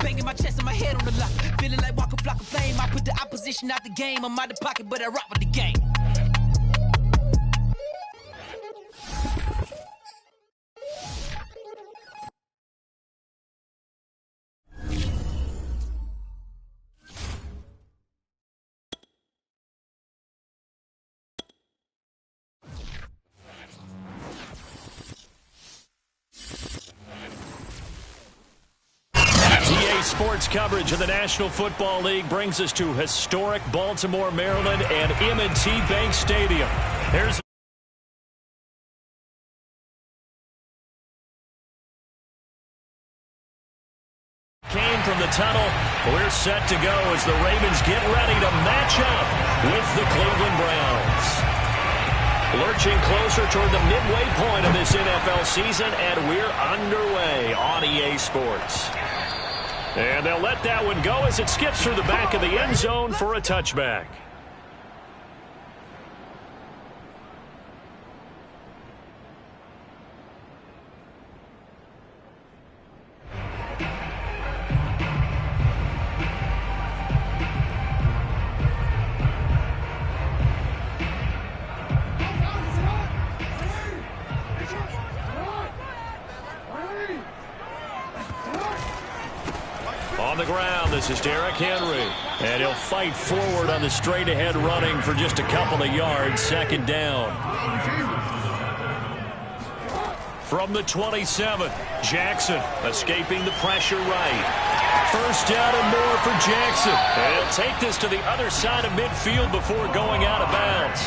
Banging my chest and my head on the lock. Feeling like walking flock of flame. I put the opposition out the game. I'm out the pocket, but I rock with the game. Sports coverage of the National Football League brings us to historic Baltimore, Maryland, and M&T Bank Stadium. Here's Kane from the tunnel. We're set to go as the Ravens get ready to match up with the Cleveland Browns. Lurching closer toward the midway point of this NFL season, and we're underway on EA Sports. And they'll let that one go as it skips through the back of the end zone for a touchback. On the ground, this is Derrick Henry. And he'll fight forward on the straight-ahead running for just a couple of yards. Second down. From the 27, Jackson escaping the pressure right. First down and more for Jackson. And he'll take this to the other side of midfield before going out of bounds.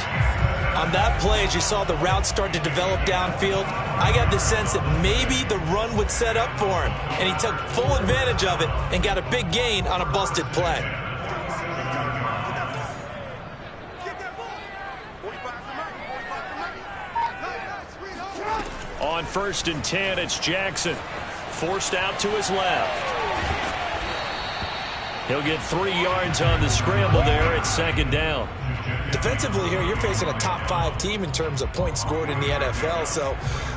On that play, as you saw the route start to develop downfield, I got the sense that maybe the run would set up for him. And he took full advantage of it and got a big gain on a busted play. On 1st and 10, it's Jackson. Forced out to his left. He'll get 3 yards on the scramble there at second down. Defensively here, you're facing a top-5 team in terms of points scored in the NFL. So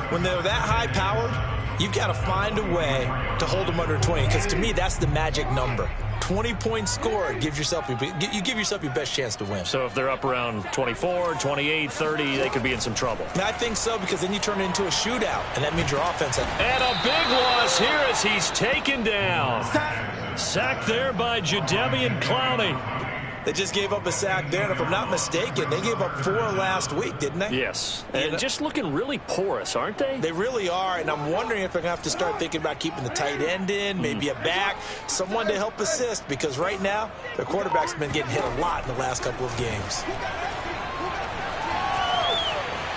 when they're that high-powered, you've got to find a way to hold them under 20. Because to me, that's the magic number. 20 points scored gives yourself you give yourself your best chance to win. So if they're up around 24, 28, 30, they could be in some trouble. I think so, because then you turn it into a shootout, and that means your offense. And a big loss here as he's taken down. Sacked there by Jadeveon Clowney. They just gave up a sack there, and if I'm not mistaken, they gave up 4 last week, didn't they? Yes, and just looking really porous, aren't they? They really are, and I'm wondering if they're going to have to start thinking about keeping the tight end in, maybe a back, someone to help assist, because right now, their quarterback's been getting hit a lot in the last couple of games.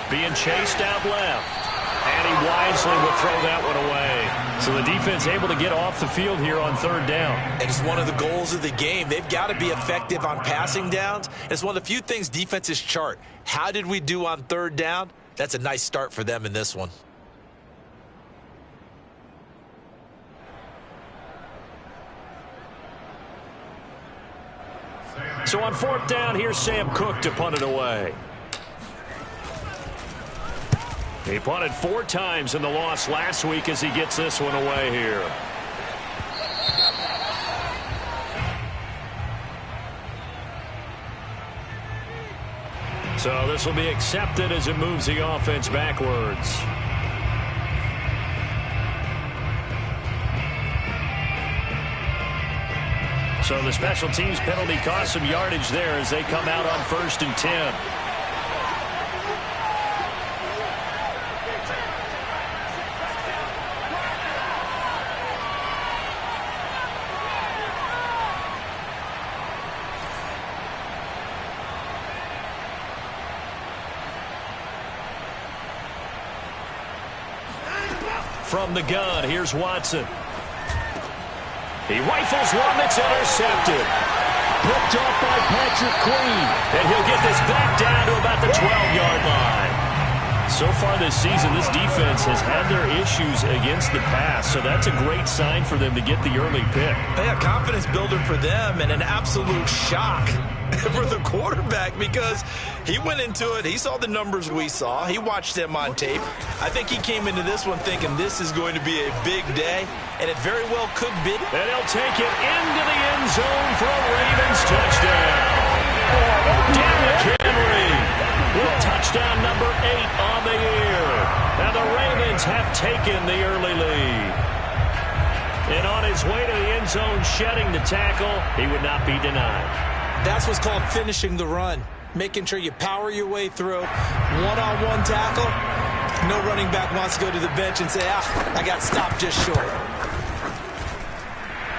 Being chased out left. And he wisely will throw that one away. So the defense able to get off the field here on 3rd down. And it's one of the goals of the game. They've got to be effective on passing downs. It's one of the few things defenses chart. How did we do on 3rd down? That's a nice start for them in this one. So on 4th down, here's Sam Cook to punt it away. He punted 4 times in the loss last week as he gets this one away here. So this will be accepted as it moves the offense backwards. So the special teams penalty cost some yardage there as they come out on 1st and 10. From the gun, here's Watson. He rifles one that's intercepted. Picked off by Patrick Queen. And he'll get this back down to about the 12-yard line. So far this season, this defense has had their issues against the pass, so that's a great sign for them to get the early pick. Yeah, confidence builder for them and an absolute shock for the quarterback because he went into it. He saw the numbers we saw. He watched them on tape. I think he came into this one thinking this is going to be a big day, and it very well could be. And he'll take it into the end zone for a Ravens touchdown. Derrick Henry with touchdown number 8 on the year. Now the Ravens have taken the early lead. And on his way to the end zone, shedding the tackle, he would not be denied. That's what's called finishing the run, making sure you power your way through. One-on-one tackle, no running back wants to go to the bench and say, I got stopped just short.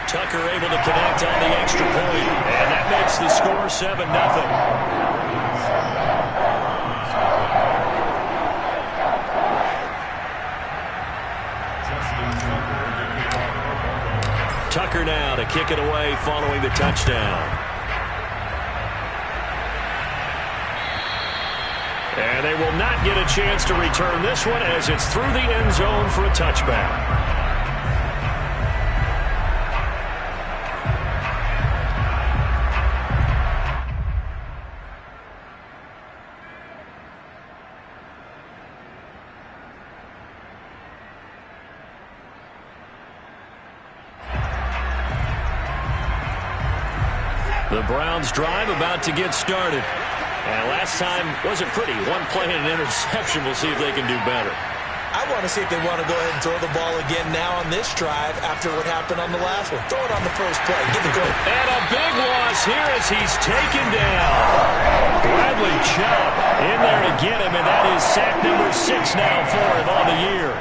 Tucker able to connect on the extra point, and that makes the score 7-0. Tucker now to kick it away following the touchdown. And they will not get a chance to return this one as it's through the end zone for a touchback. The Browns drive about to get started. And last time wasn't pretty. One play and an interception. We'll see if they can do better. I want to see if they want to go ahead and throw the ball again now on this drive after what happened on the last one. Throw it on the first play. Get the goal. And a big loss here as he's taken down. Bradley Chubb in there to get him, and that is sack number 6 now for him on the year.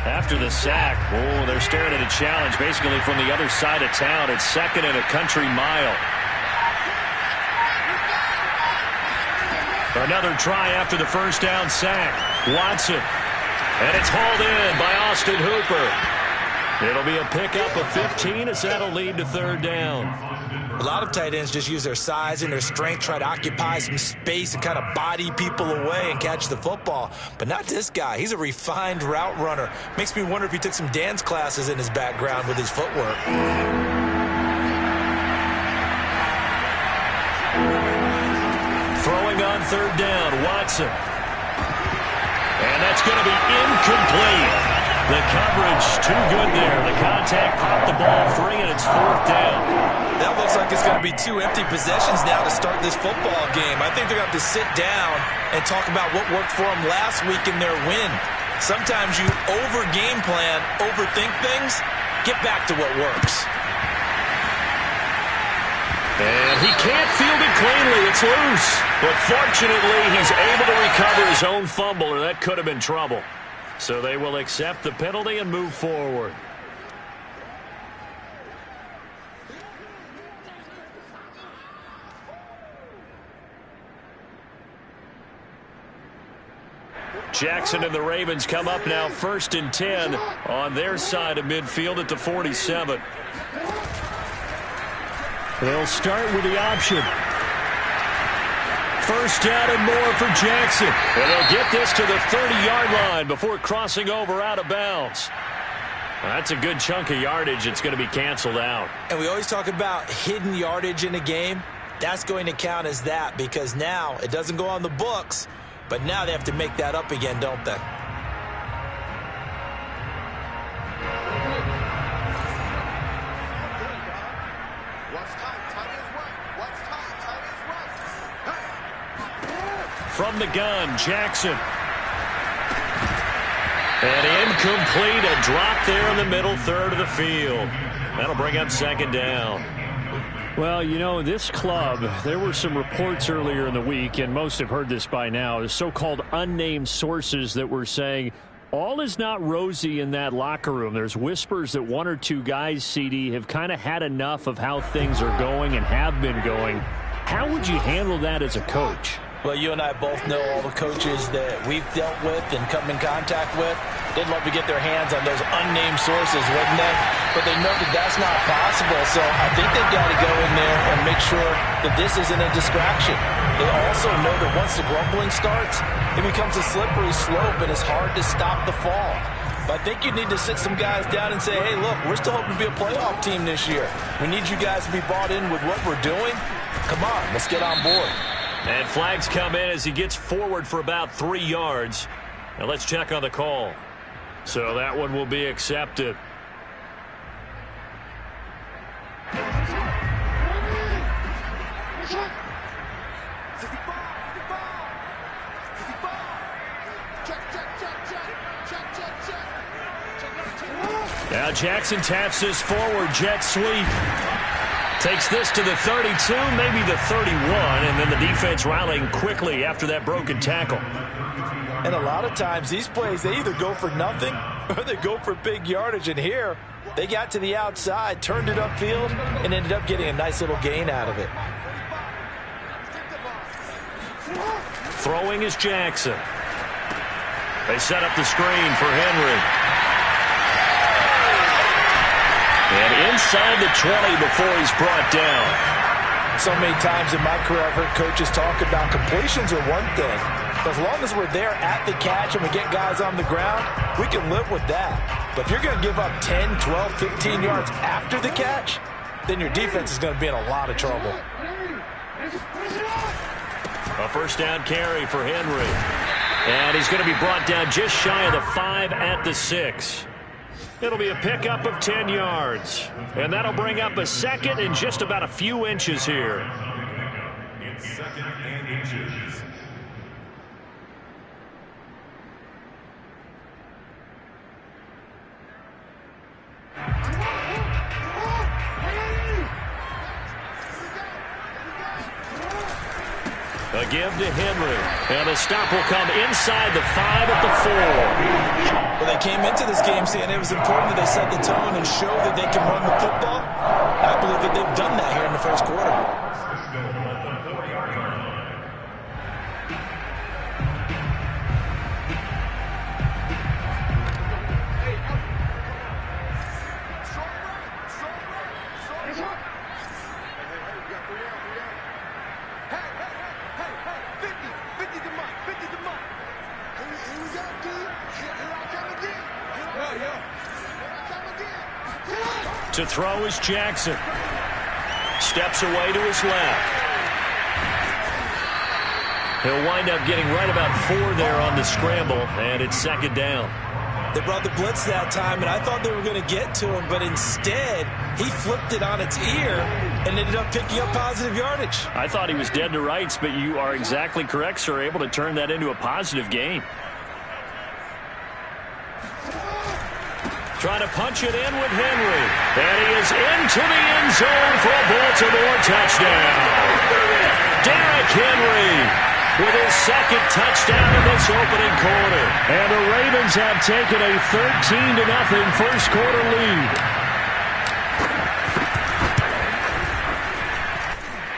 After the sack, oh, they're staring at a challenge basically from the other side of town. It's second and a country mile. Another try after the first down sack. Watson. And it's hauled in by Austin Hooper. It'll be a pickup of 15 as that'll lead to third down. A lot of tight ends just use their size and their strength, try to occupy some space and kind of body people away and catch the football. But not this guy. He's a refined route runner. Makes me wonder if he took some dance classes in his background with his footwork. Throwing on third down, Watson. And that's going to be incomplete. The coverage too good there. The contact popped the ball free, and it's fourth down. That looks like it's going to be two empty possessions now to start this football game. I think they're going to have to sit down and talk about what worked for them last week in their win. Sometimes you over-game plan, overthink things, get back to what works. And he can't field it cleanly. It's loose. But fortunately, he's able to recover his own fumble, or that could have been trouble. So they will accept the penalty and move forward. Jackson and the Ravens come up now 1st and 10 on their side of midfield at the 47. They'll start with the option. First down and more for Jackson. And they'll get this to the 30-yard line before crossing over out of bounds. That's a good chunk of yardage. It's going to be canceled out. And we always talk about hidden yardage in a game. That's going to count as that because now it doesn't go on the books, but now they have to make that up again, don't they? from the gun, Jackson. And incomplete, a drop there in the middle third of the field. That'll bring up second down. Well, you know, this club, there were some reports earlier in the week, and most have heard this by now, the so-called unnamed sources that were saying all is not rosy in that locker room. There's whispers that one or two guys, CD, have kind of had enough of how things are going and have been going. How would you handle that as a coach? Well, you and I both know all the coaches that we've dealt with and come in contact with. They'd love to get their hands on those unnamed sources, wouldn't they? But they know that that's not possible. So I think they've got to go in there and make sure that this isn't a distraction. They also know that once the grumbling starts, it becomes a slippery slope and it's hard to stop the fall. But I think you need to sit some guys down and say, hey, look, we're still hoping to be a playoff team this year. We need you guys to be bought in with what we're doing. Come on, let's get on board. And flags come in as he gets forward for about 3 yards. Now let's check on the call. So that one will be accepted. Now Jackson taps this forward, jet sweep. Takes this to the 32, maybe the 31, and then the defense rallying quickly after that broken tackle. And a lot of times these plays, they either go for nothing or they go for big yardage. And here, they got to the outside, turned it upfield, and ended up getting a nice little gain out of it. Throwing is Jackson. They set up the screen for Henry. And inside the 20 before he's brought down. So many times in my career I've heard coaches talk about completions are one thing. But as long as we're there at the catch and we get guys on the ground, we can live with that. But if you're going to give up 10, 12, 15 yards after the catch, then your defense is going to be in a lot of trouble. A first down carry for Henry. And he's going to be brought down just shy of the 5 at the 6. It'll be a pickup of 10 yards. And that'll bring up a second and just about a few inches here. It's second and inches. A give to Henry. And the stop will come inside the 5 at the 4. Well, they came into this game saying it was important that they set the tone and show that they can run the football. I believe that they've done that here in the first quarter. To throw is Jackson. Steps away to his left. He'll wind up getting right about 4 there on the scramble, and it's second down. They brought the blitz that time, and I thought they were going to get to him, but instead he flipped it on its ear and ended up picking up positive yardage. I thought he was dead to rights, but you are exactly correct, sir, able to turn that into a positive gain. Trying to punch it in with Henry. And he is into the end zone for a Baltimore touchdown. Derrick Henry with his second touchdown in this opening quarter. And the Ravens have taken a 13-0 first quarter lead.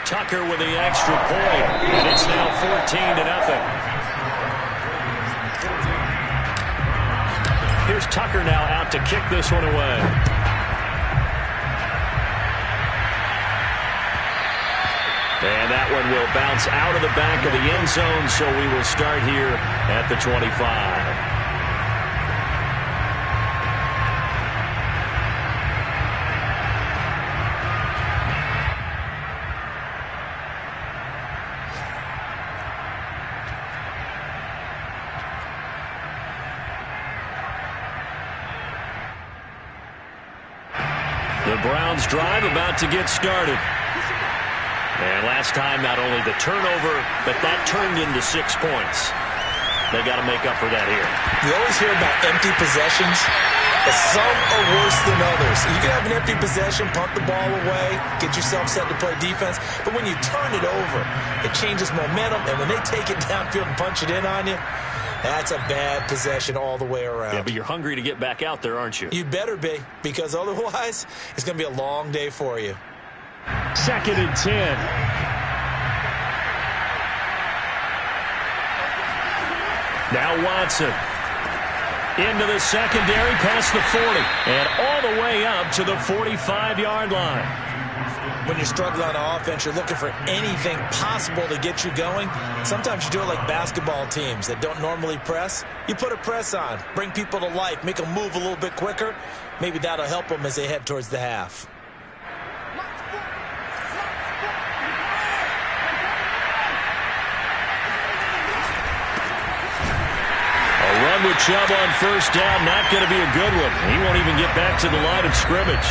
Tucker with the extra point. And it's now 14-0. Here's Tucker now out to kick this one away. And that one will bounce out of the back of the end zone, so we will start here at the 25. The Browns drive about to get started. And last time, not only the turnover, but that turned into 6 points. They got to make up for that here. You always hear about empty possessions. Some are worse than others. You can have an empty possession, punt the ball away, get yourself set to play defense. But when you turn it over, it changes momentum. And when they take it downfield and punch it in on you, that's a bad possession all the way around. Yeah, but you're hungry to get back out there, aren't you? You better be, because otherwise, it's going to be a long day for you. 2nd and 10. Now Watson. Into the secondary, past the 40. And all the way up to the 45-yard line. When you're struggling on offense, you're looking for anything possible to get you going. Sometimes you do it like basketball teams that don't normally press. You put a press on, bring people to life, make them move a little bit quicker. Maybe that'll help them as they head towards the half. Run with Chubb on first down, not going to be a good one. He won't even get back to the line of scrimmage.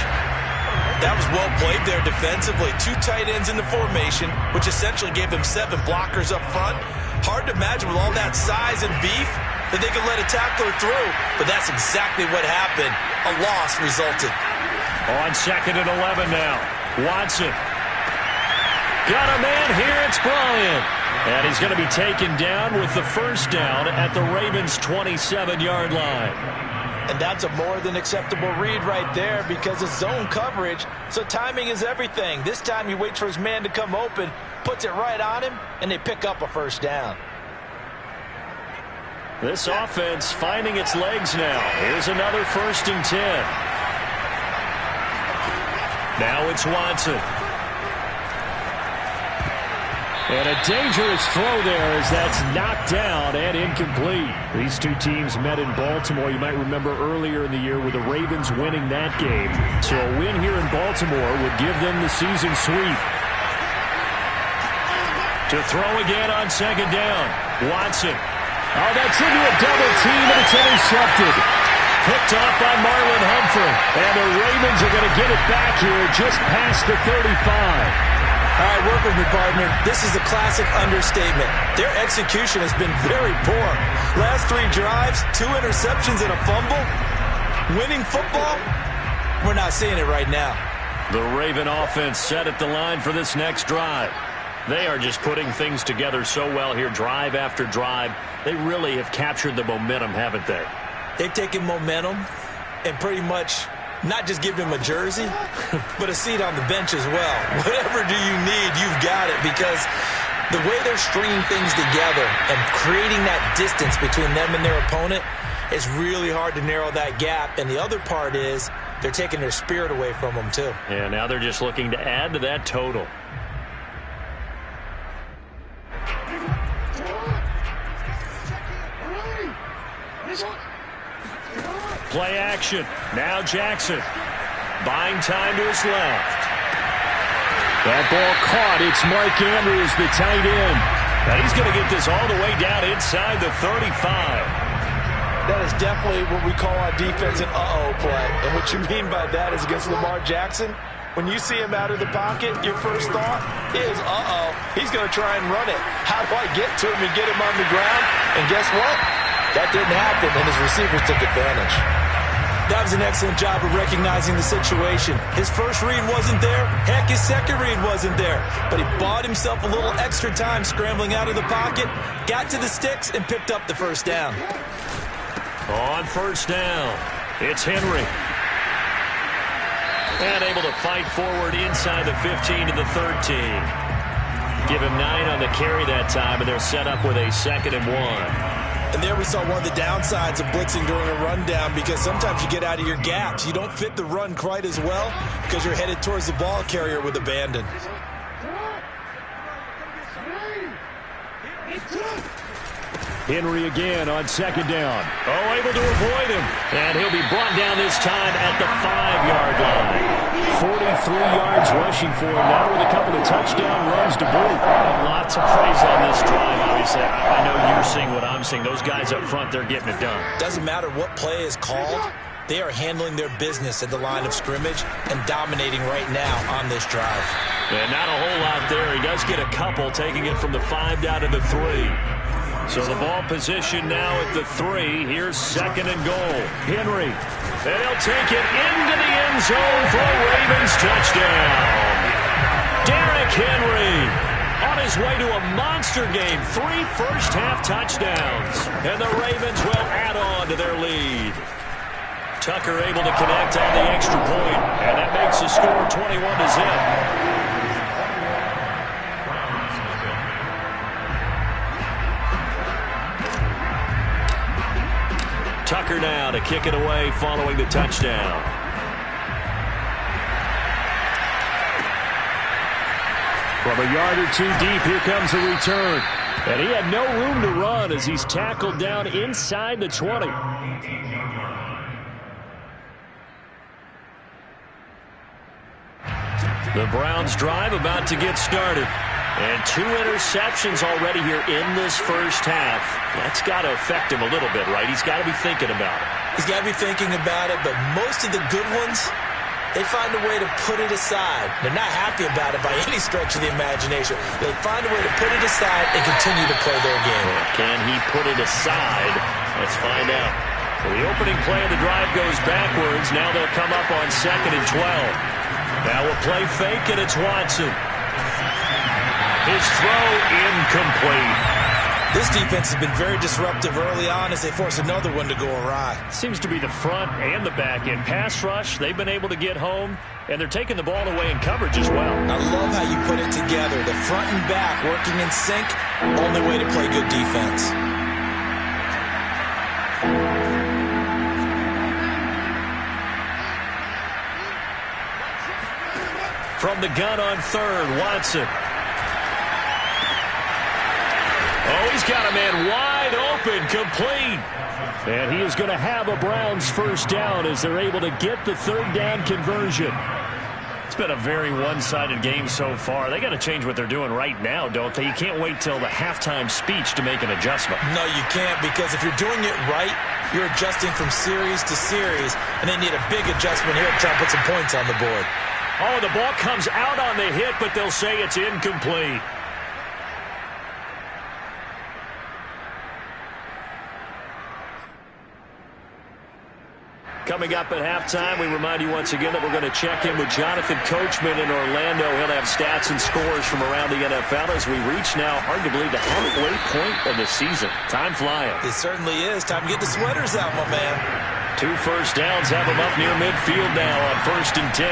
That was well played there defensively. 2 tight ends in the formation, which essentially gave them 7 blockers up front. Hard to imagine with all that size and beef that they could let a tackler through, but that's exactly what happened. A loss resulted. On 2nd and 11 now. Watson. Got a man here, it's Bryant. And he's going to be taken down with the first down at the Ravens' 27-yard line. And that's a more than acceptable read right there because it's zone coverage, so timing is everything. This time he waits for his man to come open, puts it right on him, and they pick up a first down. This offense finding its legs now. Here's another 1st and 10. Now it's Watson. And a dangerous throw there as that's knocked down and incomplete. These two teams met in Baltimore. You might remember earlier in the year with the Ravens winning that game. So a win here in Baltimore would give them the season sweep. To throw again on 2nd down. Watson. Oh, that's into a double team, and it's intercepted. Picked off by Marlon Humphrey. And the Ravens are going to get it back here just past the 35. All right, work with me, partner. This is a classic understatement. Their execution has been very poor. Last 3 drives, 2 interceptions and a fumble. Winning football? We're not seeing it right now. The Raven offense set at the line for this next drive. They are just putting things together so well here, drive after drive. They really have captured the momentum, haven't they? They've taken momentum and pretty much not just give him a jersey, but a seat on the bench as well. Whatever do you need, you've got it, because the way they're stringing things together and creating that distance between them and their opponent is really hard to narrow that gap. And the other part is they're taking their spirit away from them, too. Yeah, now they're just looking to add to that total. Play action. Now Jackson. Buying time to his left. That ball caught. It's Mark Andrews, the tight end. And he's going to get this all the way down inside the 35. That is definitely what we call on defense an uh-oh play. And what you mean by that is against Lamar Jackson, when you see him out of the pocket, your first thought is, uh-oh, he's going to try and run it. How do I get to him and get him on the ground? And guess what? That didn't happen, and his receivers took advantage. That was an excellent job of recognizing the situation. His first read wasn't there. Heck, his second read wasn't there. But he bought himself a little extra time scrambling out of the pocket, got to the sticks, and picked up the first down. On first down, it's Henry. And able to fight forward inside the 15 to the 13. Give him 9 on the carry that time, and they're set up with a 2nd and 1. And there we saw one of the downsides of blitzing during a rundown, because sometimes you get out of your gaps. You don't fit the run quite as well because you're headed towards the ball carrier with abandon. Henry again on 2nd down. Oh, able to avoid him. And he'll be brought down this time at the 5-yard line. 43 yards rushing for him now with a couple of touchdown runs to boot. Lots of praise on this drive, obviously. I know you're seeing what I'm seeing. Those guys up front, they're getting it done. Doesn't matter what play is called. They are handling their business at the line of scrimmage and dominating right now on this drive. And not a whole lot there. He does get a couple, taking it from the 5 down to the 3. So the ball position now at the 3. Here's 2nd and goal. Henry. And he'll take it into the end zone for a Ravens touchdown. Derrick Henry on his way to a monster game. 3 first-half touchdowns. And the Ravens will add on to their lead. Tucker able to connect on the extra point. And that makes the score 21-0. Tucker now to kick it away following the touchdown. From a yard or 2 deep, here comes the return. And he had no room to run as he's tackled down inside the 20. The Browns drive about to get started. And 2 interceptions already here in this first half. That's got to affect him a little bit, right? He's got to be thinking about it. He's got to be thinking about it, but most of the good ones, they find a way to put it aside. They're not happy about it by any stretch of the imagination. They find a way to put it aside and continue to play their game. Can he put it aside? Let's find out. So the opening play of the drive goes backwards. Now they'll come up on 2nd and 12. Now a play fake, and it's Watson. His throw incomplete. This defense has been very disruptive early on as they force another one to go awry. Seems to be the front and the back end. Pass rush, they've been able to get home, and they're taking the ball away in coverage as well. I love how you put it together. The front and back working in sync, only way to play good defense. From the gun on 3rd, Watson. Oh, he's got a man wide open, complete. And he is going to have a Browns first down as they're able to get the 3rd down conversion. It's been a very one-sided game so far. They got to change what they're doing right now, don't they? You can't wait till the halftime speech to make an adjustment. No, you can't, because if you're doing it right, you're adjusting from series to series, and they need a big adjustment here to try to put some points on the board. Oh, the ball comes out on the hit, but they'll say it's incomplete. Coming up at halftime, we remind you once again that we're going to check in with Jonathan Coachman in Orlando. He'll have stats and scores from around the NFL as we reach now, hard to believe, the halfway point of the season. Time flying. It certainly is. Time to get the sweaters out, my man. 2 first downs have him up near midfield now on 1st and 10.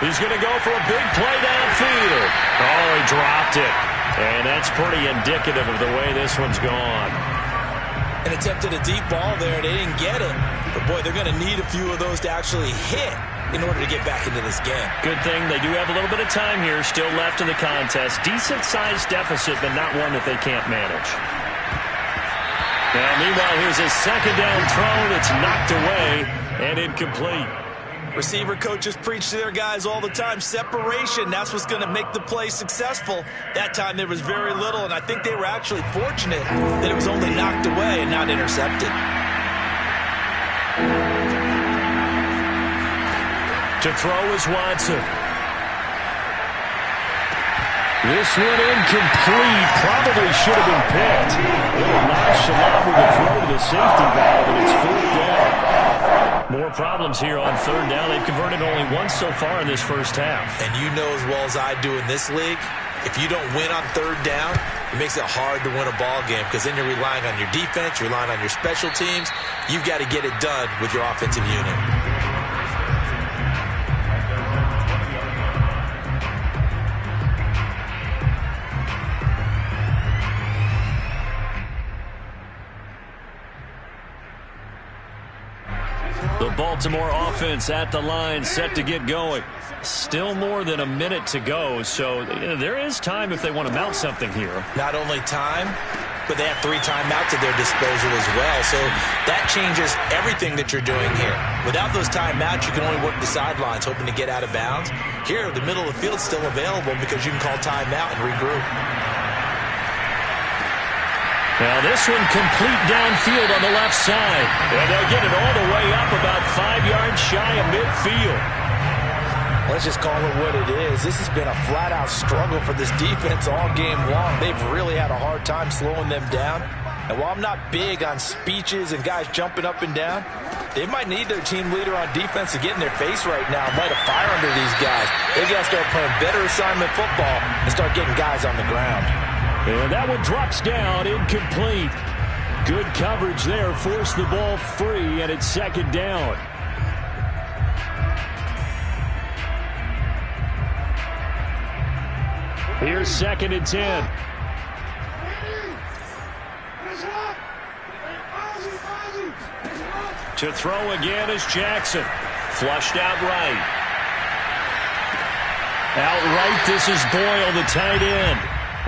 He's going to go for a big play downfield. Oh, he dropped it. And that's pretty indicative of the way this one's gone. And attempted a deep ball there. They didn't get it. But, boy, they're going to need a few of those to actually hit in order to get back into this game. Good thing they do have a little bit of time here still left in the contest. Decent-sized deficit, but not one that they can't manage. Now, meanwhile, here's a 2nd down throw that's knocked away and incomplete. Receiver coaches preach to their guys all the time. Separation, that's what's going to make the play successful. That time there was very little, and I think they were actually fortunate that it was only knocked away and not intercepted. To throw is Watson. This one incomplete. Probably should have been picked. A little nonchalant with a throw to the safety valve, and it's 4th down. More problems here on 3rd down. They've converted only once so far in this first half. And you know as well as I do in this league, if you don't win on 3rd down, it makes it hard to win a ball game because then you're relying on your defense, you're relying on your special teams. You've got to get it done with your offensive unit. The Baltimore offense at the line, set to get going. Still more than a minute to go, so there is time if they want to mount something here. Not only time, but they have 3 timeouts at their disposal as well. So that changes everything that you're doing here. Without those timeouts, you can only work the sidelines, hoping to get out of bounds. Here, the middle of the field's still available because you can call timeout and regroup. Now this one complete downfield on the left side. And they'll get it all the way up about 5 yards shy of midfield. Let's just call it what it is. This has been a flat-out struggle for this defense all game long. They've really had a hard time slowing them down. And while I'm not big on speeches and guys jumping up and down, they might need their team leader on defense to get in their face right now and light a fire under these guys. They got to start playing better assignment football and start getting guys on the ground. And that one drops down, incomplete. Good coverage there, forced the ball free, and it's second down. Here's second and 10. To throw again is Jackson. Flushed out right. Outright, this is Boyle, the tight end.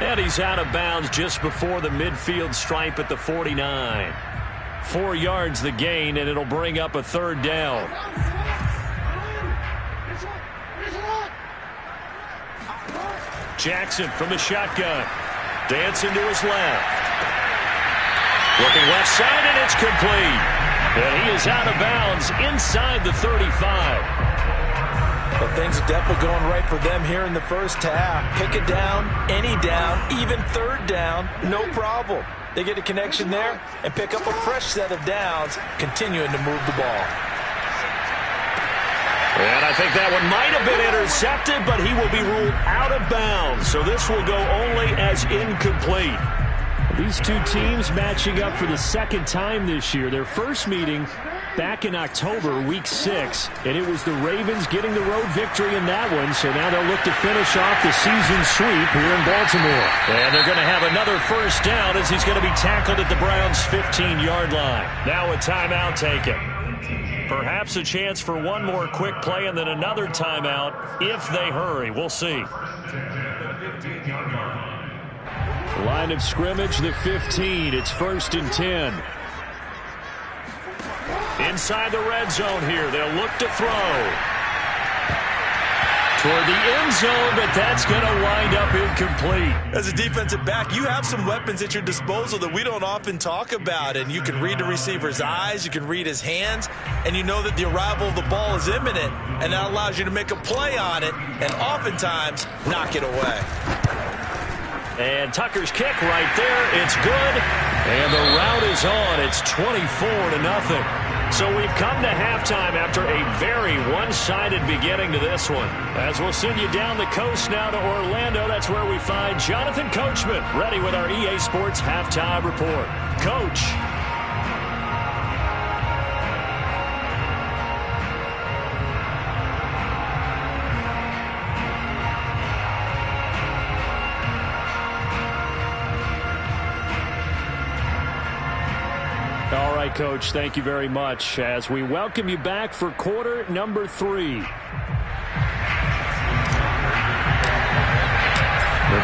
And he's out of bounds just before the midfield stripe at the 49. 4 yards the gain, and it'll bring up a third down. Jackson from the shotgun. Dancing to his left. Looking left side, and it's complete. And he is out of bounds inside the 35. But things are definitely going right for them here in the first half. Pick it down, any down, even third down, no problem. They get a connection there and pick up a fresh set of downs, continuing to move the ball. And I think that one might have been intercepted, but he will be ruled out of bounds. So this will go only as incomplete. These two teams matching up for the second time this year. Their first meeting back in October, week 6, and it was the Ravens getting the road victory in that one. So now they'll look to finish off the season sweep here in Baltimore. And they're going to have another first down as he's going to be tackled at the Browns' 15-yard line. Now a timeout taken. Perhaps a chance for one more quick play and then another timeout if they hurry. We'll see. Line of scrimmage, the 15. It's first and 10. Inside the red zone here. They'll look to throw. Toward the end zone, but that's going to wind up incomplete. As a defensive back, you have some weapons at your disposal that we don't often talk about. And you can read the receiver's eyes, you can read his hands, and you know that the arrival of the ball is imminent. And that allows you to make a play on it and oftentimes knock it away. And Tucker's kick right there. It's good. And the route is on. It's 24-0. So we've come to halftime after a very one-sided beginning to this one. As we'll send you down the coast now to Orlando, that's where we find Jonathan Coachman, ready with our EA Sports Halftime Report. Coach. All right, Coach, thank you very much as we welcome you back for quarter number 3. The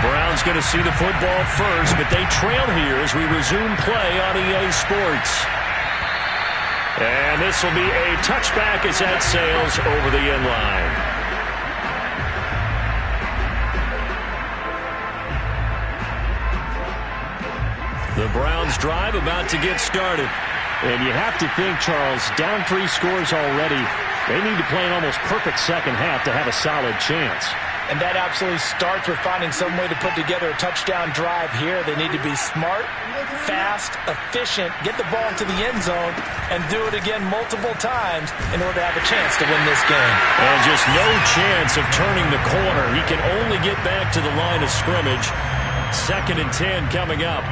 Browns going to see the football first, but they trail here as we resume play on EA Sports. And this will be a touchback as that sails over the end line. The Browns drive about to get started. And you have to think, Charles, down 3 scores already. They need to play an almost perfect second half to have a solid chance. And that absolutely starts with finding some way to put together a touchdown drive here. They need to be smart, fast, efficient, get the ball into the end zone, and do it again multiple times in order to have a chance to win this game. And just no chance of turning the corner. He can only get back to the line of scrimmage. Second and 10 coming up.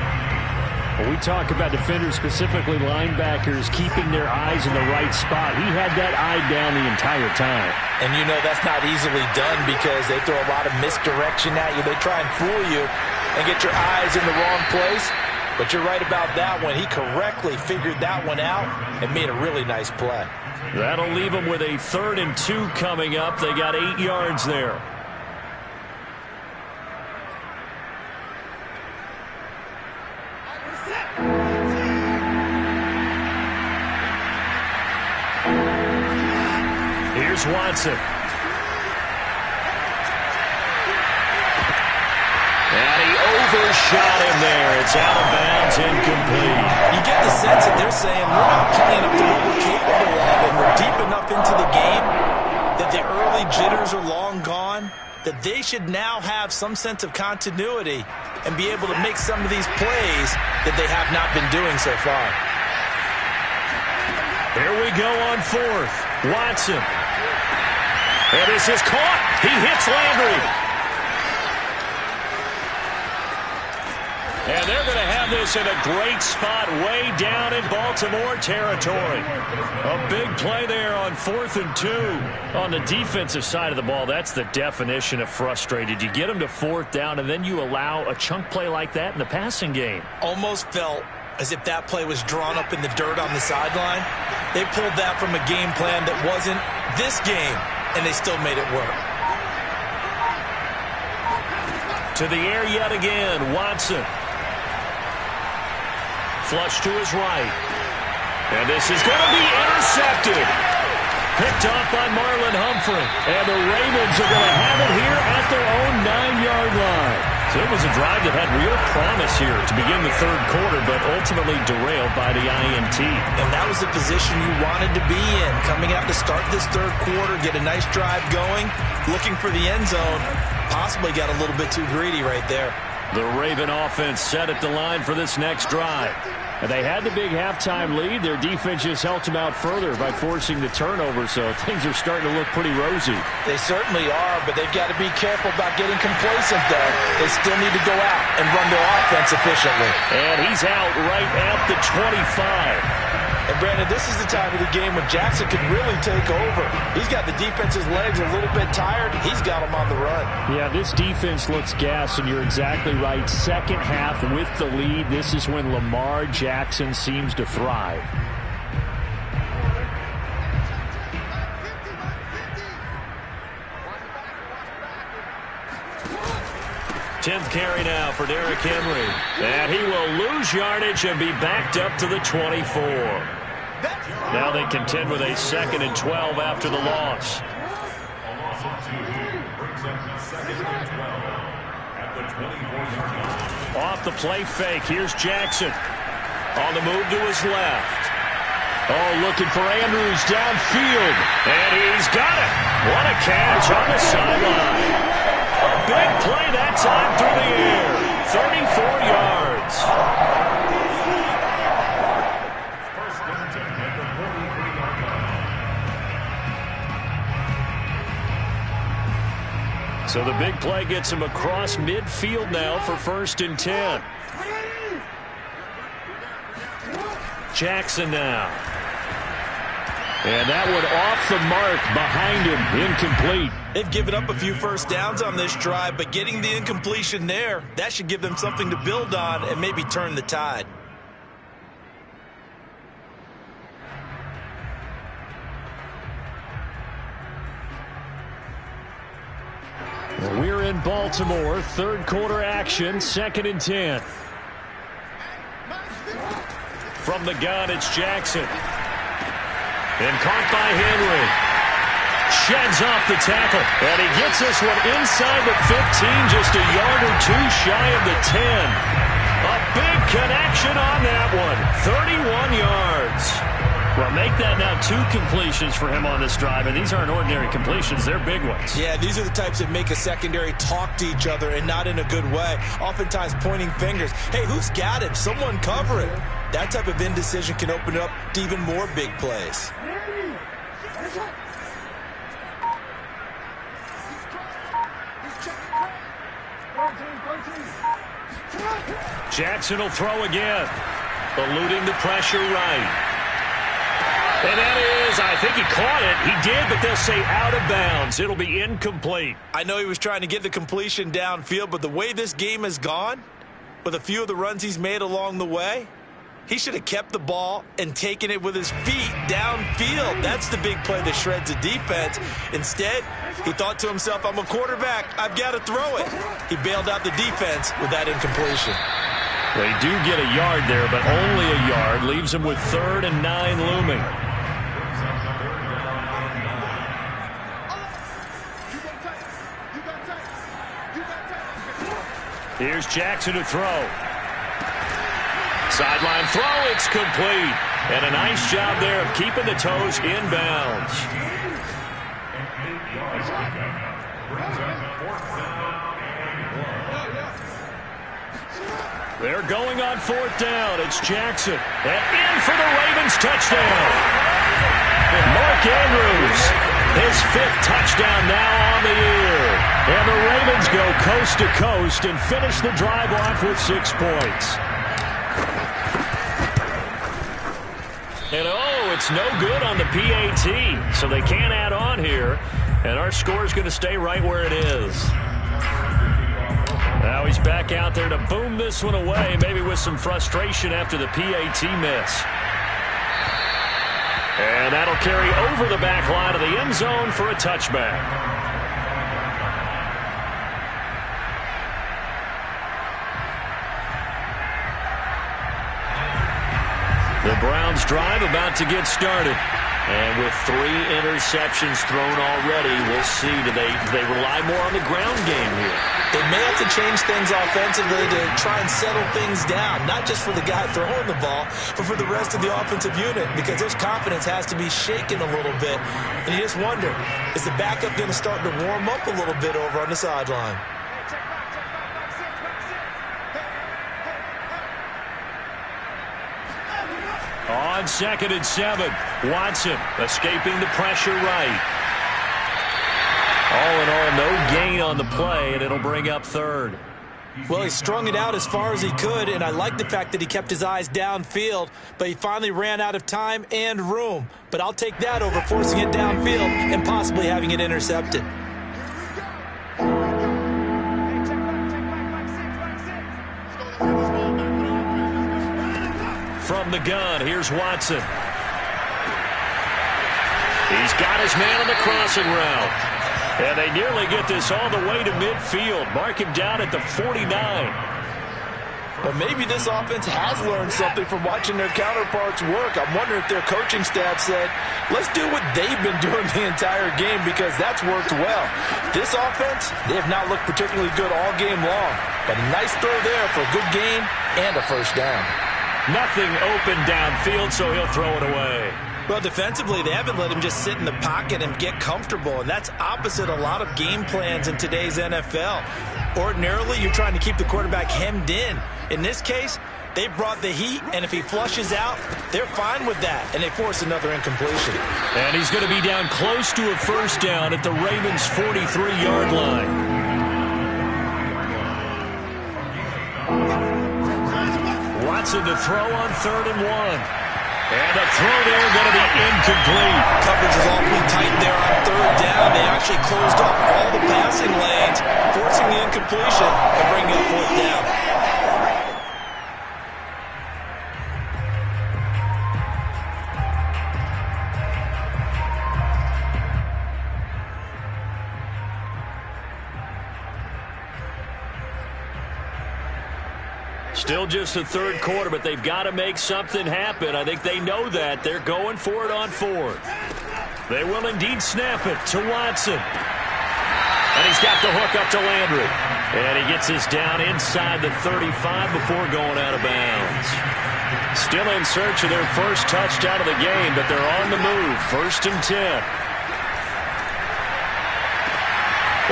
When we talk about defenders, specifically linebackers, keeping their eyes in the right spot. He had that eye down the entire time. And you know that's not easily done because they throw a lot of misdirection at you. They try and fool you and get your eyes in the wrong place. But you're right about that one. He correctly figured that one out and made a really nice play. That'll leave them with a 3rd and 2 coming up. They got 8 yards there. Here's Watson. And he overshot him there. It's out of bounds, incomplete. You get the sense that they're saying we're not playing up to what we're capable of, and we're deep enough into the game that the early jitters are long gone, that they should now have some sense of continuity and be able to make some of these plays that they have not been doing so far. Here we go on fourth. Watson. And this is caught. He hits Landry. And they're going to have this in a great spot way down in Baltimore territory. A big play there on 4th and 2. On the defensive side of the ball, that's the definition of frustrated. You get them to 4th down, and then you allow a chunk play like that in the passing game. Almost felt as if that play was drawn up in the dirt on the sideline. They pulled that from a game plan that wasn't this game, and they still made it work. To the air yet again, Watson. Flush to his right. And this is going to be intercepted. Picked off by Marlon Humphrey. And the Ravens are going to have it here at their own 9-yard line. So it was a drive that had real promise here to begin the third quarter, but ultimately derailed by the INT. And that was the position you wanted to be in. Coming out to start this third quarter, get a nice drive going, looking for the end zone. Possibly got a little bit too greedy right there. The Raven offense set at the line for this next drive. And they had the big halftime lead. Their defense just helped them out further by forcing the turnover, so things are starting to look pretty rosy. They certainly are, but they've got to be careful about getting complacent, though. They still need to go out and run their offense efficiently. And he's out right at the 25. And, Brandon, this is the time of the game when Jackson could really take over. He's got the defense's legs a little bit tired. He's got them on the run. Yeah, this defense looks gassed, and you're exactly right. Second half with the lead, this is when Lamar Jackson seems to thrive. Tenth carry now for Derrick Henry. And he will lose yardage and be backed up to the 24. Now they contend with a 2nd and 12 after the loss. Off the play fake. Here's Jackson. On the move to his left. Oh, looking for Andrews downfield. And he's got it. What a catch on the sideline. A big play that time through the air. 34 yards. So the big play gets him across midfield now for 1st and 10. Jackson now. And that one off the mark behind him, incomplete. They've given up a few first downs on this drive, but getting the incompletion there, that should give them something to build on and maybe turn the tide. We're in Baltimore, third quarter action, 2nd and 10. From the gun, it's Jackson. And caught by Henry. Sheds off the tackle. And he gets this one inside the 15, just a yard or two shy of the 10. A big connection on that one. 31 yards. Well, make that now 2 completions for him on this drive, and these aren't ordinary completions. They're big ones. Yeah, these are the types that make a secondary talk to each other and not in a good way. Oftentimes pointing fingers. Hey, who's got him? Someone cover it. That type of indecision can open up to even more big plays. Jackson will throw again. Eluding the pressure right. And that is, I think he caught it. He did, but they'll say out of bounds. It'll be incomplete. I know he was trying to get the completion downfield, but the way this game has gone, with a few of the runs he's made along the way, he should have kept the ball and taken it with his feet downfield. That's the big play that shreds the defense. Instead, he thought to himself, I'm a quarterback. I've got to throw it. He bailed out the defense with that incompletion. They do get a yard there, but only a yard. Leaves him with 3rd and 9 looming. Here's Jackson to throw. Sideline throw, it's complete. And a nice job there of keeping the toes inbounds. Brings up 4th down and 1. They're going on 4th down. It's Jackson. And in for the Ravens touchdown. Mark Andrews, his 5th touchdown now on the year. And the Ravens go coast to coast and finish the drive off with 6 points. And it's no good on the PAT, so they can't add on here. And our score is going to stay right where it is. Now he's back out there to boom this one away, maybe with some frustration after the PAT miss. And that'll carry over the back line of the end zone for a touchback. The Browns drive about to get started. And with 3 interceptions thrown already, we'll see. Do they rely more on the ground game here? They may have to change things offensively to try and settle things down, not just for the guy throwing the ball, but for the rest of the offensive unit, because his confidence has to be shaken a little bit. And you just wonder, is the backup going to start to warm up a little bit over on the sideline? On 2nd and 7, Watson escaping the pressure right. All in all, no gain on the play, and it'll bring up 3rd. Well, he strung it out as far as he could, and I like the fact that he kept his eyes downfield, but he finally ran out of time and room. But I'll take that over forcing it downfield and possibly having it intercepted. From the gun, here's Watson. He's got his man on the crossing route. And they nearly get this all the way to midfield. Mark him down at the 49. But maybe this offense has learned something from watching their counterparts work. I'm wondering if their coaching staff said, let's do what they've been doing the entire game, because that's worked well. This offense, they have not looked particularly good all game long. But a nice throw there for a good gain and a 1st down. Nothing open downfield, so he'll throw it away. Well, defensively, they haven't let him just sit in the pocket and get comfortable, and that's opposite a lot of game plans in today's NFL. Ordinarily, you're trying to keep the quarterback hemmed in. In this case, they brought the heat, and if he flushes out, they're fine with that, and they force another incompletion. And he's going to be down close to a 1st down at the Ravens' 43-yard line. Watson to throw on 3rd and 1. And a throw there going to be incomplete. Coverage is awfully tight there on 3rd down. They actually closed off all the passing lanes, forcing the incompletion and bringing up 4th down. Still just the 3rd quarter, but they've got to make something happen. I think they know that. They're going for it on 4th. They will indeed snap it to Watson. And he's got the hook up to Landry. And he gets us down inside the 35 before going out of bounds. Still in search of their 1st touchdown of the game, but they're on the move. 1st and 10.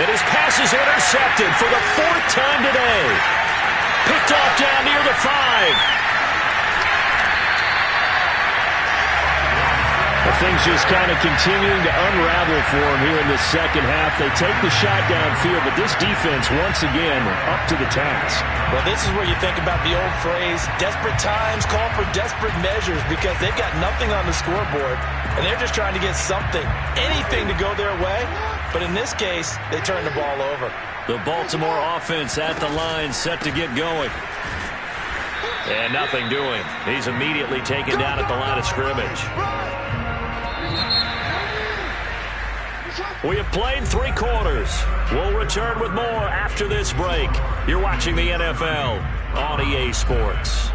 And his pass is intercepted for the 4th time today. Picked off down near the 5. Things just kind of continuing to unravel for him here in the 2nd half. They take the shot downfield, but this defense, once again, up to the task. Well, this is where you think about the old phrase, desperate times call for desperate measures, because they've got nothing on the scoreboard, and they're just trying to get something, anything to go their way. But in this case, they turn the ball over. The Baltimore offense at the line, set to get going. And nothing doing. He's immediately taken down at the line of scrimmage. We have played 3 quarters. We'll return with more after this break. You're watching the NFL on EA Sports.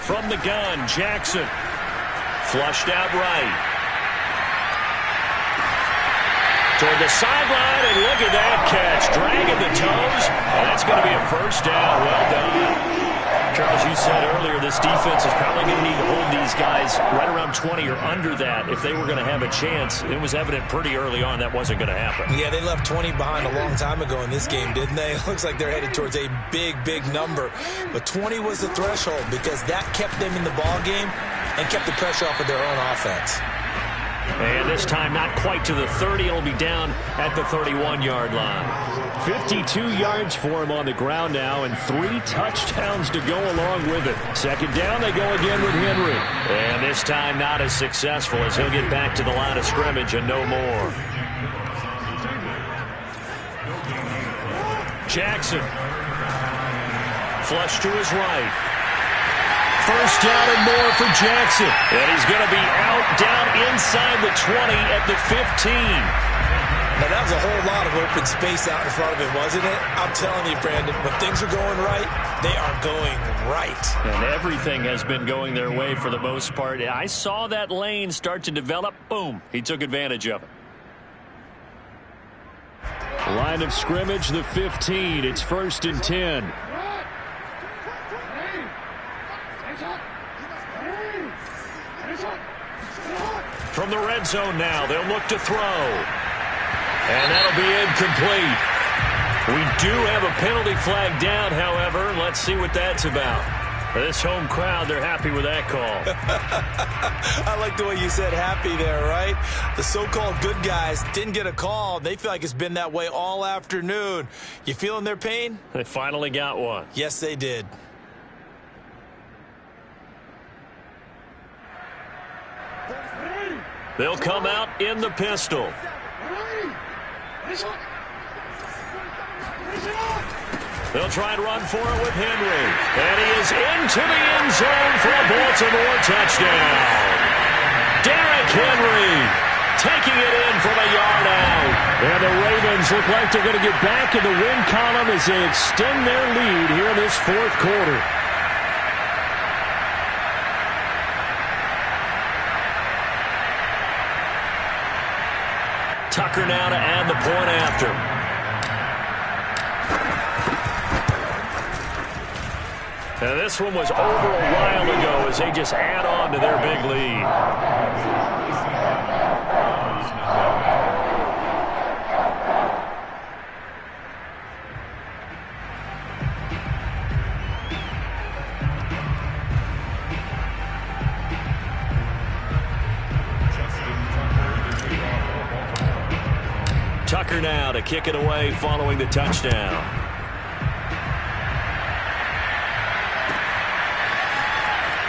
From the gun, Jackson. Flushed out right. Toward the sideline, and look at that catch. Dragging the toes, and that's going to be a first down. Well done. Charles, you said earlier this defense is probably going to need to hold these guys right around 20 or under that if they were going to have a chance. It was evident pretty early on that wasn't going to happen. Yeah, they left 20 behind a long time ago in this game, didn't they? It looks like they're headed towards a big, big number. But 20 was the threshold because that kept them in the ball game and kept the pressure off of their own offense. And this time not quite to the 30. It'll be down at the 31-yard line. 52 yards for him on the ground now and 3 touchdowns to go along with it. Second down, they go again with Henry. And this time not as successful as he'll get back to the line of scrimmage and no more. Jackson. Flush to his right. First down and more for Jackson. And he's going to be out down inside the 20 at the 15. Now, that was a whole lot of open space out in front of him, wasn't it? I'm telling you, Brandon, when things are going right, they are going right. And everything has been going their way for the most part. I saw that lane start to develop. Boom. He took advantage of it. Line of scrimmage, the 15. It's 1st and 10. From the red zone now, they'll look to throw. And that'll be incomplete. We do have a penalty flag down, however. Let's see what that's about. This home crowd, they're happy with that call. I like the way you said happy there, right? The so-called good guys didn't get a call. They feel like it's been that way all afternoon. You feeling their pain? They finally got one. Yes, they did. They'll come out in the pistol. They'll try and run for it with Henry. And he is into the end zone for a Baltimore touchdown. Derrick Henry taking it in from a yard out. And the Ravens look like they're going to get back in the win column as they extend their lead here in this 4th quarter. Tucker now to add the point after. And this one was over a while ago as they just add on to their big lead. Tucker now to kick it away following the touchdown.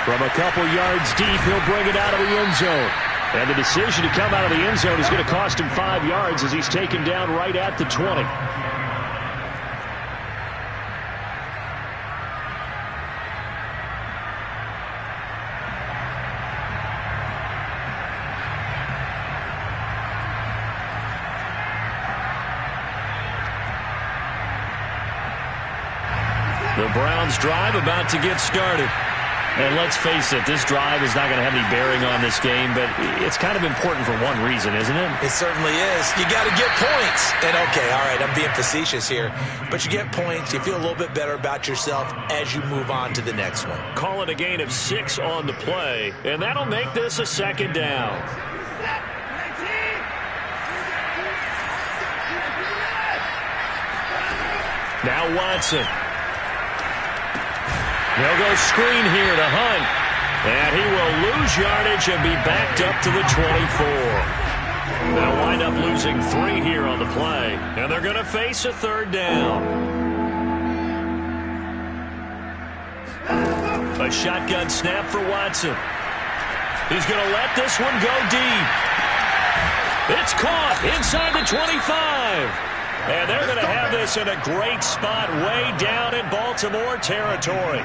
From a couple yards deep, he'll bring it out of the end zone. And the decision to come out of the end zone is going to cost him 5 yards as he's taken down right at the 20. The Browns drive about to get started. And let's face it, this drive is not going to have any bearing on this game, but it's kind of important for one reason, isn't it? It certainly is. You got to get points. And, okay, all right, I'm being facetious here. But you get points. You feel a little bit better about yourself as you move on to the next one. Call it a gain of 6 on the play, and that'll make this a 2nd down. Now Watson. They'll go screen here to Hunt. And he will lose yardage and be backed up to the 24. They'll wind up losing 3 here on the play. And they're going to face a 3rd down. A shotgun snap for Watson. He's going to let this one go deep. It's caught inside the 25. And they're going to have this in a great spot way down in Baltimore territory.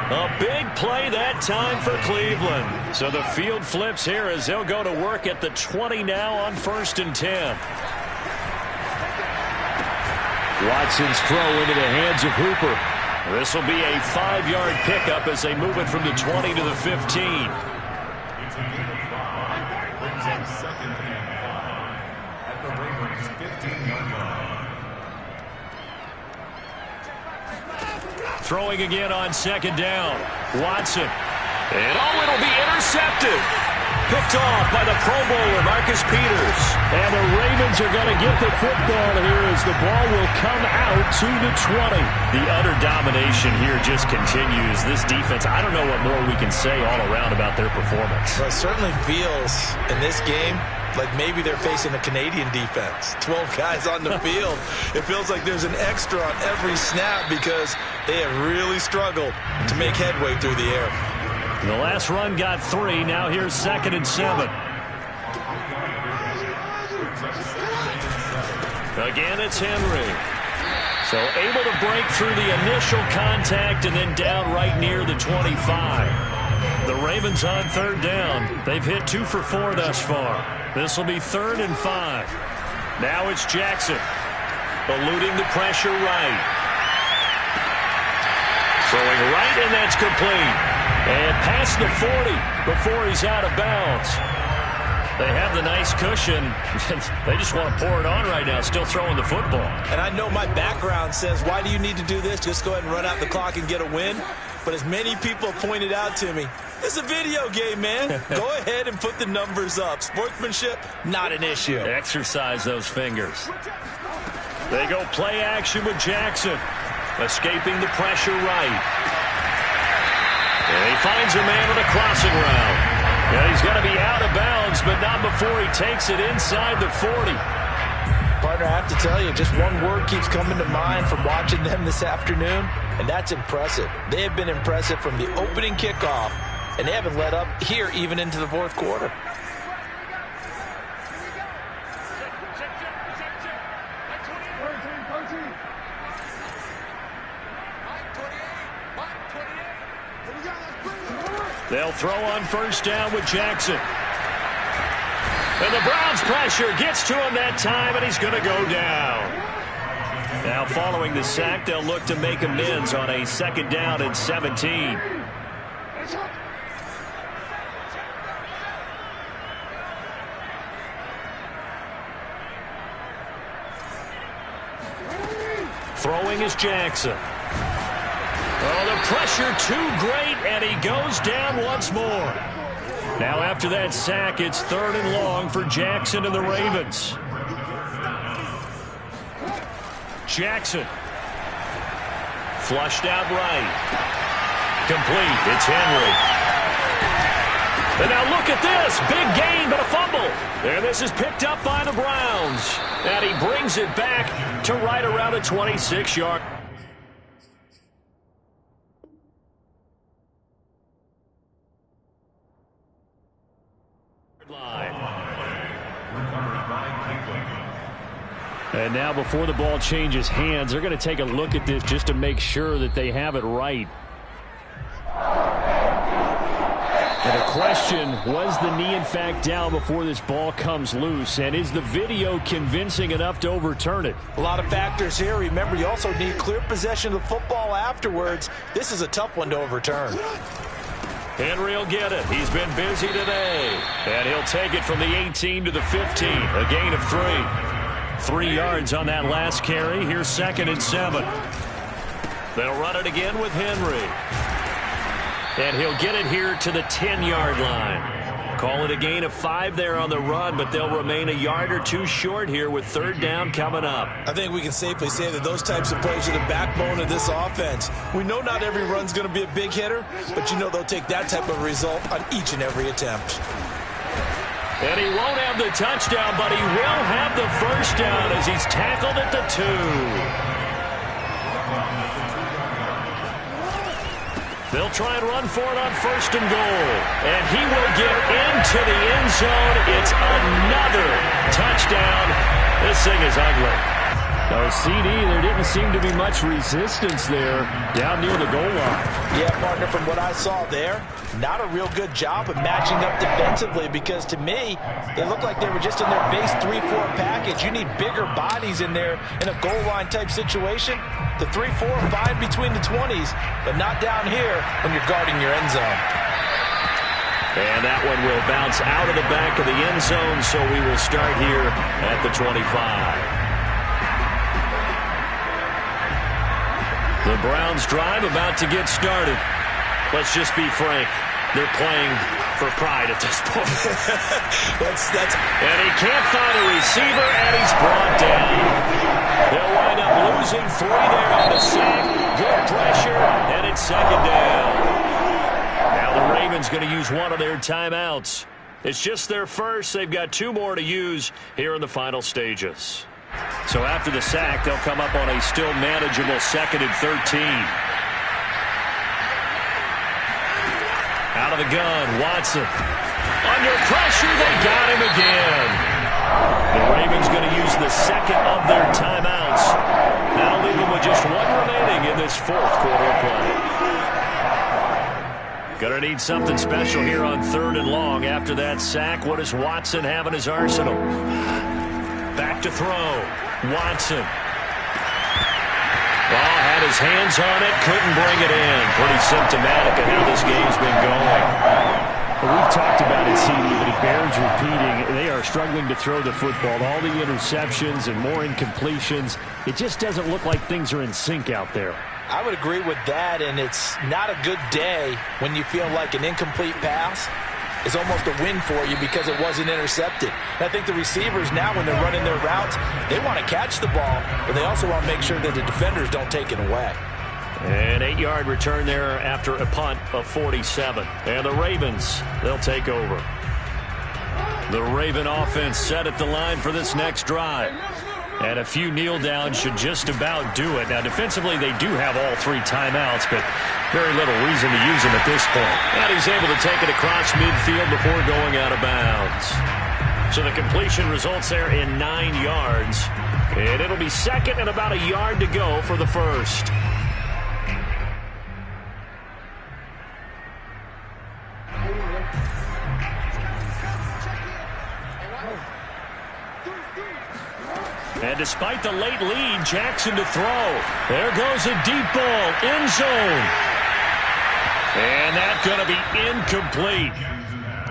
A big play that time for Cleveland. So the field flips here as they'll go to work at the 20 now on 1st and 10. Watson's throw into the hands of Hooper. This will be a 5-yard pickup as they move it from the 20 to the 15. It's a gain of 5. Brings up second and 5 at the Ravens' 15-yard line. Throwing again on second down. Watson. And it'll be intercepted. Picked off by the Pro Bowler, Marcus Peters. And the Ravens are going to get the football here as the ball will come out to the 20. The utter domination here just continues. This defense, I don't know what more we can say all around about their performance. Well, it certainly feels in this game like maybe they're facing a Canadian defense. 12 guys on the field. It feels like there's an extra on every snap because they have really struggled to make headway through the air. The last run got 3. Now here's 2nd and 7. Again, it's Henry. So able to break through the initial contact and then down right near the 25. The Ravens on 3rd down. They've hit 2 for 4 thus far. This will be 3rd and 5. Now it's Jackson. Eluding the pressure right. Throwing right, and that's complete. And past the 40 before he's out of bounds. They have the nice cushion. They just want to pour it on right now, still throwing the football. And I know my background says, why do you need to do this? Just go ahead and run out the clock and get a win. But as many people pointed out to me, it's a video game, man. Go ahead and put the numbers up. Sportsmanship, not an issue. Exercise those fingers. They go play action with Jackson. Escaping the pressure right. And he finds a man on a crossing route. And he's going to be out of bounds, but not before he takes it inside the 40. Partner, I have to tell you, just one word keeps coming to mind from watching them this afternoon, and that's impressive. They have been impressive from the opening kickoff, and they haven't let up here even into the 4th quarter. They'll throw on 1st down with Jackson. And the Browns pressure gets to him that time, and he's going to go down. Now following the sack, they'll look to make amends on a 2nd down and 17. Throwing is Jackson. Oh, the pressure too great, and he goes down once more. Now after that sack, it's 3rd and long for Jackson and the Ravens. Jackson. Flushed out right. Complete. It's Henry. And now look at this. Big gain, but a fumble. And this is picked up by the Browns. And he brings it back to right around the 26-yard line. And now before the ball changes hands, they're going to take a look at this just to make sure that they have it right. And the question, was the knee in fact down before this ball comes loose? And is the video convincing enough to overturn it? A lot of factors here. Remember, you also need clear possession of the football afterwards. This is a tough one to overturn. Henry will get it. He's been busy today. And he'll take it from the 18 to the 15. A gain of 3. 3 yards on that last carry. Here's 2nd and 7. They'll run it again with Henry. And he'll get it here to the 10-yard line. Call it a gain of 5 there on the run, but they'll remain a yard or 2 short here with 3rd down coming up. I think we can safely say that those types of plays are the backbone of this offense. We know not every run's going to be a big hitter, but you know they'll take that type of result on each and every attempt. And he won't have the touchdown, but he will have the 1st down as he's tackled at the 2. They'll try and run for it on 1st and goal. And he will get into the end zone. It's another touchdown. This thing is ugly. No, CD, there didn't seem to be much resistance there down near the goal line. Yeah, partner, from what I saw there, not a real good job of matching up defensively because to me, they looked like they were just in their base 3-4 package. You need bigger bodies in there in a goal line type situation. The 3-4 fine between the 20s, but not down here when you're guarding your end zone. And that one will bounce out of the back of the end zone, so we will start here at the 25. The Browns drive about to get started. Let's just be frank. They're playing for pride at this point. And he can't find a receiver, and he's brought down. They'll wind up losing 3 there on a sack. Good pressure, and it's second down. Now the Ravens going to use one of their timeouts. It's just their first. They've got 2 more to use here in the final stages. So after the sack, they'll come up on a still manageable 2nd and 13. Out of the gun, Watson. Under pressure, they got him again. The Ravens going to use the second of their timeouts. That'll leave them with just 1 remaining in this 4th quarter of play. Going to need something special here on 3rd and long. After that sack, what does Watson have in his arsenal? Back to throw. Watson. Well, had his hands on it, couldn't bring it in. Pretty symptomatic of how this game's been going. Well, we've talked about it, CD, but it bears repeating. They are struggling to throw the football. All the interceptions and more incompletions. It just doesn't look like things are in sync out there. I would agree with that, and it's not a good day when you feel like an incomplete pass is almost a win for you because it wasn't intercepted. And I think the receivers now, when they're running their routes, they want to catch the ball, but they also want to make sure that the defenders don't take it away. An 8-yard return there after a punt of 47. And the Ravens, they'll take over. The Raven offense set at the line for this next drive. And a few kneel downs should just about do it. Now, defensively, they do have all 3 timeouts, but very little reason to use them at this point. And he's able to take it across midfield before going out of bounds. So the completion results there in 9 yards. And it'll be 2nd and about a yard to go for the first. And despite the late lead, Jackson to throw. There goes a deep ball, end zone. And that's going to be incomplete.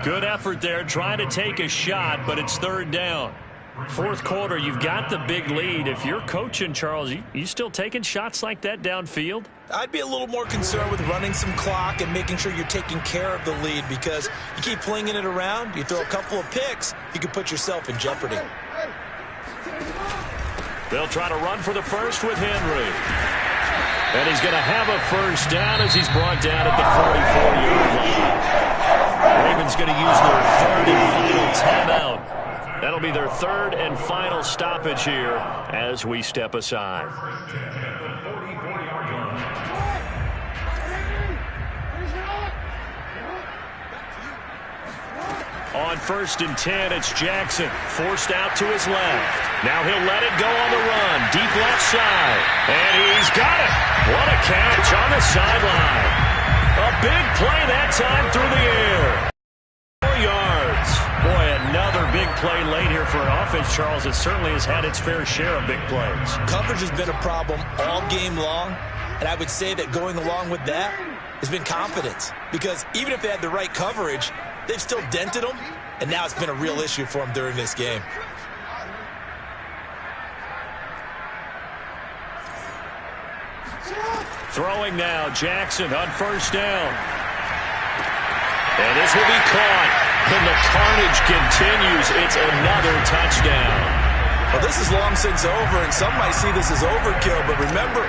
Good effort there, trying to take a shot, but it's 3rd down. 4th quarter, you've got the big lead. If you're coaching, Charles, you still taking shots like that downfield? I'd be a little more concerned with running some clock and making sure you're taking care of the lead because you keep flinging it around, you throw a couple of picks, you could put yourself in jeopardy. They'll try to run for the first with Henry. And he's going to have a first down as he's brought down at the 44-yard line. Ravens going to use their 3rd and final timeout. That'll be their 3rd and final stoppage here as we step aside. On 1st and 10, it's Jackson, forced out to his left. Now he'll let it go on the run, deep left side. And he's got it. What a catch on the sideline. A big play that time through the air. 4 yards. Boy, another big play late here for an offense, Charles. It certainly has had its fair share of big plays. Coverage has been a problem all game long, and I would say that going along with that has been confidence. Because even if they had the right coverage, they've still dented them, and now it's been a real issue for them during this game. Throwing now, Jackson on 1st down. And this will be caught. And the carnage continues. It's another touchdown. Well, this is long since over, and some might see this as overkill, but remember,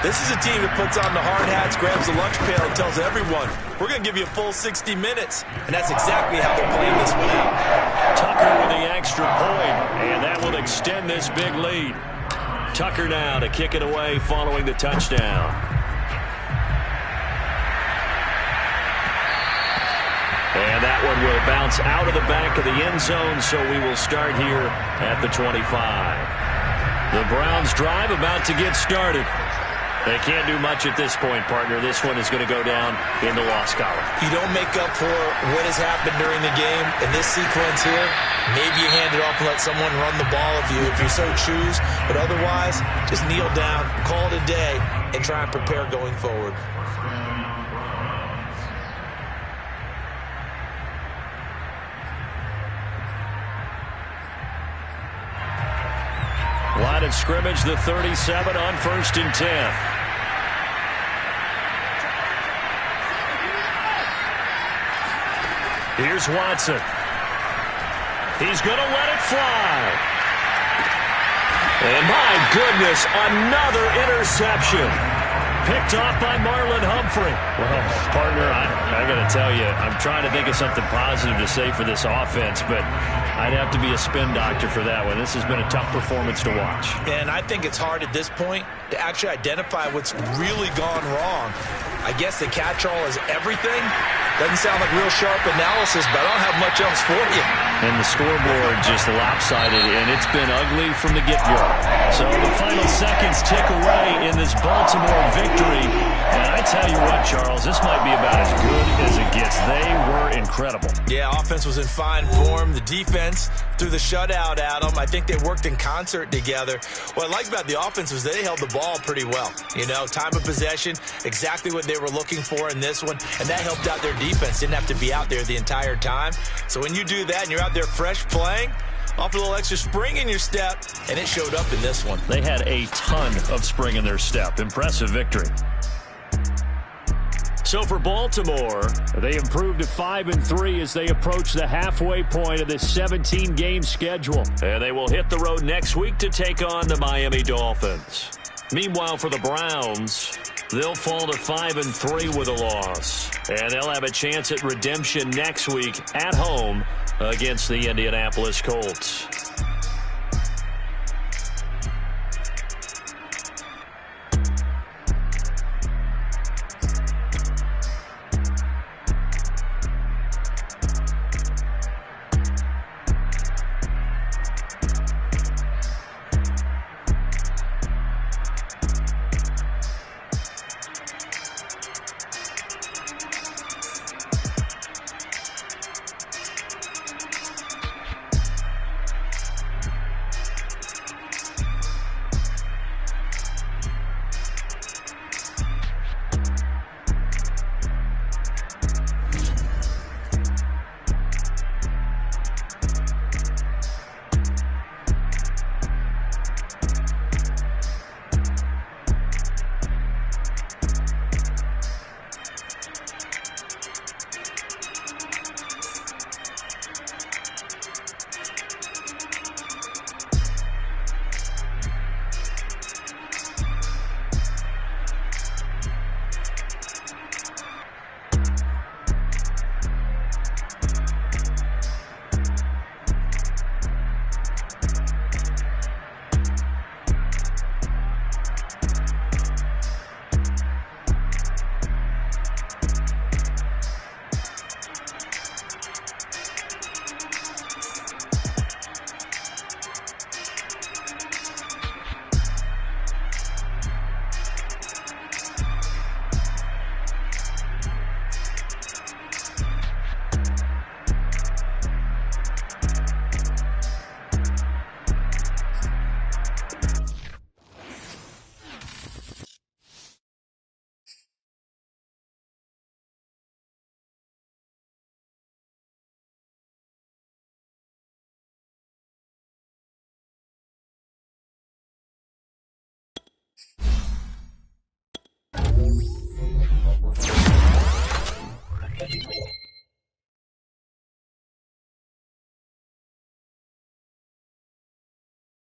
this is a team that puts on the hard hats, grabs the lunch pail, and tells everyone, we're going to give you a full 60 minutes. And that's exactly how they're playing this one out. Tucker with the extra point, and that will extend this big lead. Tucker now to kick it away following the touchdown. And that one will bounce out of the back of the end zone, so we will start here at the 25. The Browns drive about to get started. They can't do much at this point, partner. This one is going to go down in the loss column. You don't make up for what has happened during the game. In this sequence here, maybe you hand it off and let someone run the ball if you so choose. But otherwise, just kneel down, call it a day, and try and prepare going forward. Line of scrimmage, the 37 on 1st and 10. Here's Watson. He's going to let it fly. And my goodness, another interception. Picked off by Marlon Humphrey. Well, partner, I got to tell you, I'm trying to think of something positive to say for this offense, but I'd have to be a spin doctor for that one. This has been a tough performance to watch. And I think it's hard at this point to actually identify what's really gone wrong. I guess the catch-all is everything. Doesn't sound like real sharp analysis, but I don't have much else for you. And the scoreboard just lopsided, and it's been ugly from the get-go. So the final seconds tick away in this Baltimore victory. And I tell you what, Charles, this might be about as good as it gets. They were incredible. Yeah, offense was in fine form. The defense threw the shutout at them. I think they worked in concert together. What I like about the offense was they held the ball pretty well. You know, time of possession, exactly what they were looking for in this one, and that helped out their defense. Didn't have to be out there the entire time. So when you do that and you're out there fresh playing, off a little extra spring in your step, and it showed up in this one. They had a ton of spring in their step. Impressive victory. So for Baltimore, they improved to 5-3 as they approach the halfway point of this 17-game schedule. And they will hit the road next week to take on the Miami Dolphins. Meanwhile, for the Browns, they'll fall to 5-3 with a loss. And they'll have a chance at redemption next week at home against the Indianapolis Colts.